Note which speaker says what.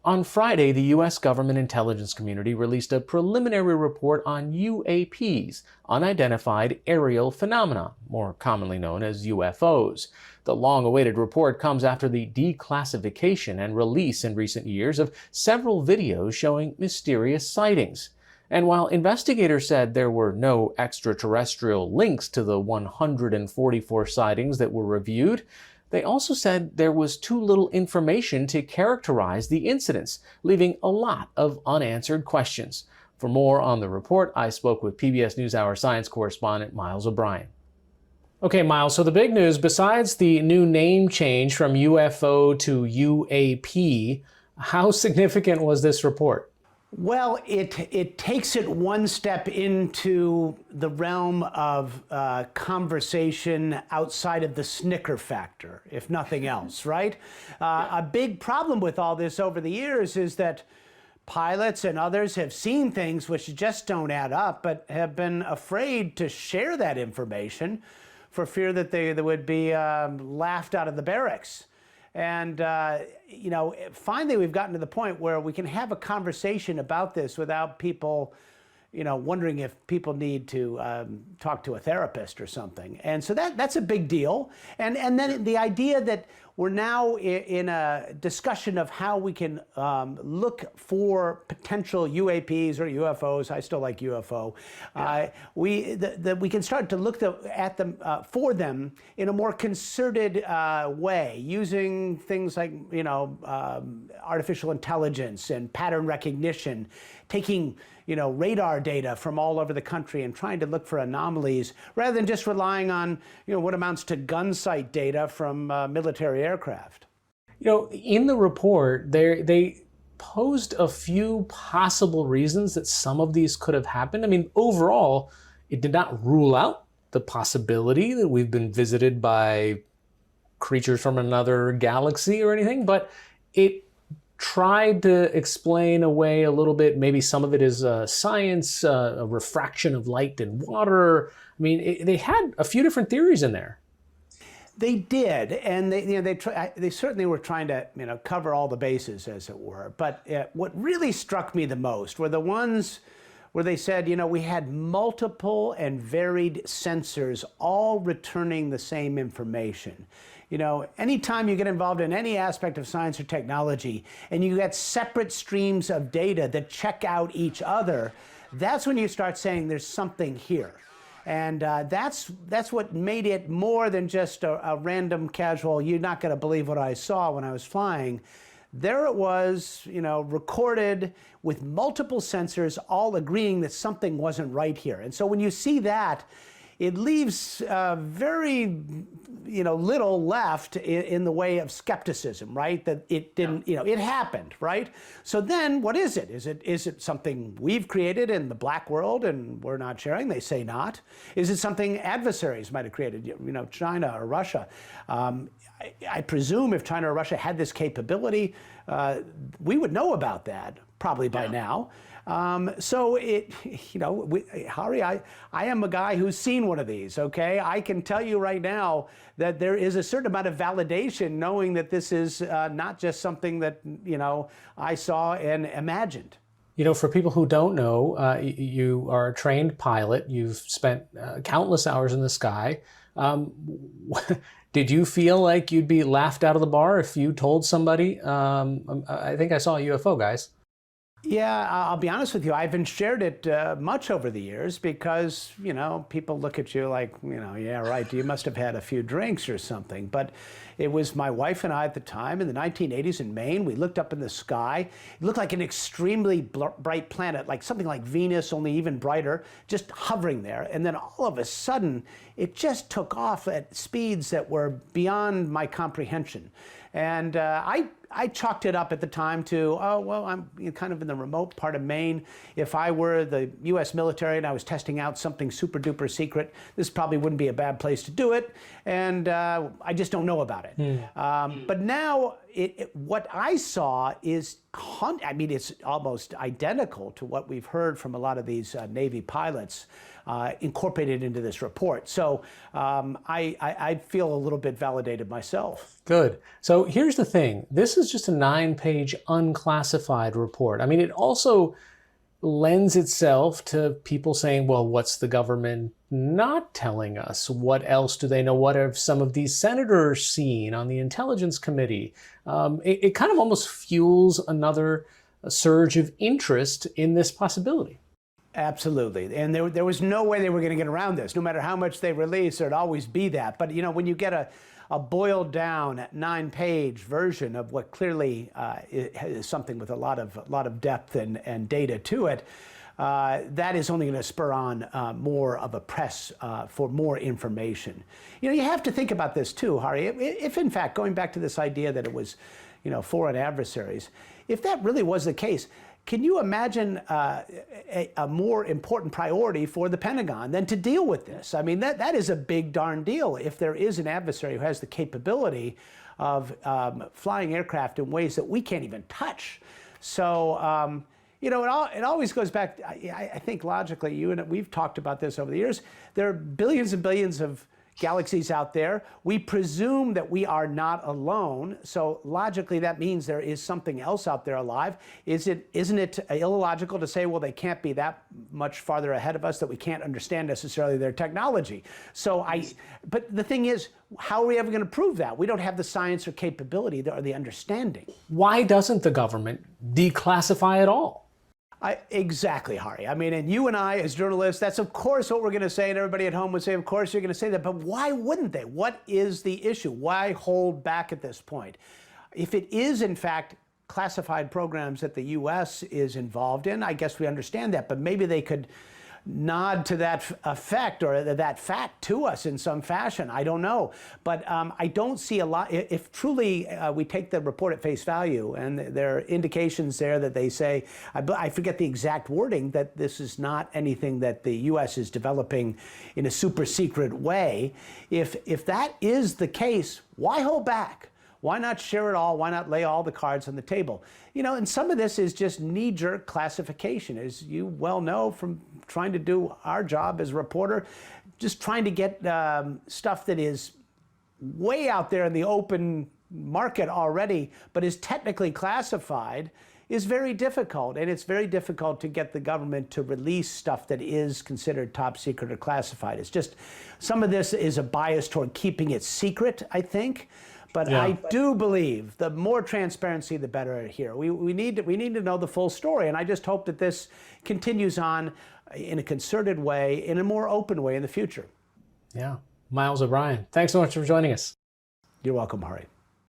Speaker 1: On Friday, the U.S. government intelligence community released a preliminary report on UAPs, unidentified aerial phenomena, more commonly known as UFOs. The long-awaited report comes after the declassification and release in recent years of several videos showing mysterious sightings. And while investigators said there were no extraterrestrial links to the 144 sightings that were reviewed, they also said there was too little information to characterize the incidents, leaving a lot of unanswered questions. For more on the report, I spoke with PBS NewsHour science correspondent Miles O'Brien. Okay, Miles, so the big news, besides the new name change from UFO to UAP, how significant was this report?
Speaker 2: Well, it takes it one step into the realm of conversation outside of the snicker factor, if nothing else, right? A big problem with all this over the years is that pilots and others have seen things which just don't add up, but have been afraid to share that information for fear that they would be laughed out of the barracks. And, you know, finally we've gotten to the point where we can have a conversation about this without people, you know, wondering if people need to talk to a therapist or something. And so that's a big deal. And then the idea that we're now in a discussion of how we can look for potential UAPs or UFOs. I still like UFO. Yeah. We can start to look at them for them in a more concerted way, using things like, you know, artificial intelligence and pattern recognition, taking, you know, radar data from all over the country and trying to look for anomalies rather than just relying on, you know, what amounts to gun site data from military aircraft.
Speaker 1: You know, in the report, they posed a few possible reasons that some of these could have happened. I mean, overall, it did not rule out the possibility that we've been visited by creatures from another galaxy or anything, but it tried to explain away a little bit. Maybe some of it is science, a refraction of light in water. I mean, they had a few different theories in there.
Speaker 2: They did, and they certainly were trying to, you know, cover all the bases, as it were. But what really struck me the most were the ones where they said, you know, we had multiple and varied sensors all returning the same information. You know, anytime you get involved in any aspect of science or technology and you get separate streams of data that check out each other, that's when you start saying there's something here. And that's what made it more than just a random casual, you're not going to believe what I saw when I was flying. There it was, you know, recorded with multiple sensors all agreeing that something wasn't right here. And so when you see that, it leaves very, you know, little left in the way of skepticism, right? That it didn't, you know, it happened, right? So then what is it? Is it something we've created in the black world and we're not sharing? They say not. Is it something adversaries might have created, you know, China or Russia? I presume if China or Russia had this capability, we would know about that probably by now. So it, you know, Hari, I am a guy who's seen one of these, okay? I can tell you right now that there is a certain amount of validation knowing that this is not just something that, you know, I saw and imagined.
Speaker 1: You know, for people who don't know, you are a trained pilot. You've spent countless hours in the sky. Did you feel like you'd be laughed out of the bar if you told somebody, I think I saw a UFO, guys?
Speaker 2: Yeah, I'll be honest with you. I haven't shared it much over the years because, you know, people look at you like, you know, yeah, right, you must have had a few drinks or something. But it was my wife and I at the time in the 1980s in Maine. We looked up in the sky. It looked like an extremely bright planet, like something like Venus, only even brighter, just hovering there. And then all of a sudden, it just took off at speeds that were beyond my comprehension. And I chalked it up at the time to, oh, well, I'm kind of in the remote part of Maine. If I were the U.S. military and I was testing out something super duper secret, this probably wouldn't be a bad place to do it. And I just don't know about it. But now what I saw is, I mean, it's almost identical to what we've heard from a lot of these Navy pilots incorporated into this report. So I feel a little bit validated myself.
Speaker 1: Good. So here's the thing. This this is just a 9-page unclassified report. I mean, it also lends itself to people saying, well, what's the government not telling us? What else do they know? What have some of these senators seen on the Intelligence Committee? It kind of almost fuels another surge of interest in this possibility.
Speaker 2: Absolutely. And there was no way they were going to get around this. No matter how much they release, there'd always be that. But, you know, when you get a boiled down 9-page version of what clearly is something with a lot of depth and data to it, that is only going to spur on more of a press for more information. You know, you have to think about this too, Hari. If in fact, going back to this idea that it was, you know, foreign adversaries, if that really was the case, can you imagine a more important priority for the Pentagon than to deal with this? I mean, that is a big darn deal if there is an adversary who has the capability of flying aircraft in ways that we can't even touch. So, you know, it always goes back, I think logically, you and we've talked about this over the years, there are billions and billions of galaxies out there. We presume that we are not alone. So logically, that means there is something else out there alive. Isn't it illogical to say, well, they can't be that much farther ahead of us that we can't understand necessarily their technology? So but the thing is, how are we ever going to prove that? We don't have the science or capability or the understanding.
Speaker 1: Why doesn't the government declassify it all?
Speaker 2: Exactly, Hari. I mean, and you and I as journalists, that's of course what we're going to say, and everybody at home would say, of course you're going to say that, but why wouldn't they? What is the issue? Why hold back at this point? If it is, in fact, classified programs that the U.S. is involved in, I guess we understand that, but maybe they could nod to that effect or that fact to us in some fashion. I don't know. But I don't see a lot. If truly we take the report at face value, and there are indications there that they say, I forget the exact wording, that this is not anything that the U.S. is developing in a super secret way. If that is the case, why hold back? Why not share it all? Why not lay all the cards on the table? You know, and some of this is just knee-jerk classification, as you well know from trying to do our job as a reporter, just trying to get stuff that is way out there in the open market already, but is technically classified, is very difficult. And it's very difficult to get the government to release stuff that is considered top secret or classified. It's just, some of this is a bias toward keeping it secret, I think. But yeah. I do believe the more transparency, the better here. We need to know the full story. And I just hope that this continues on in a concerted way, in a more open way in the future.
Speaker 1: Yeah. Miles O'Brien, thanks so much for joining us.
Speaker 2: You're welcome, Hari.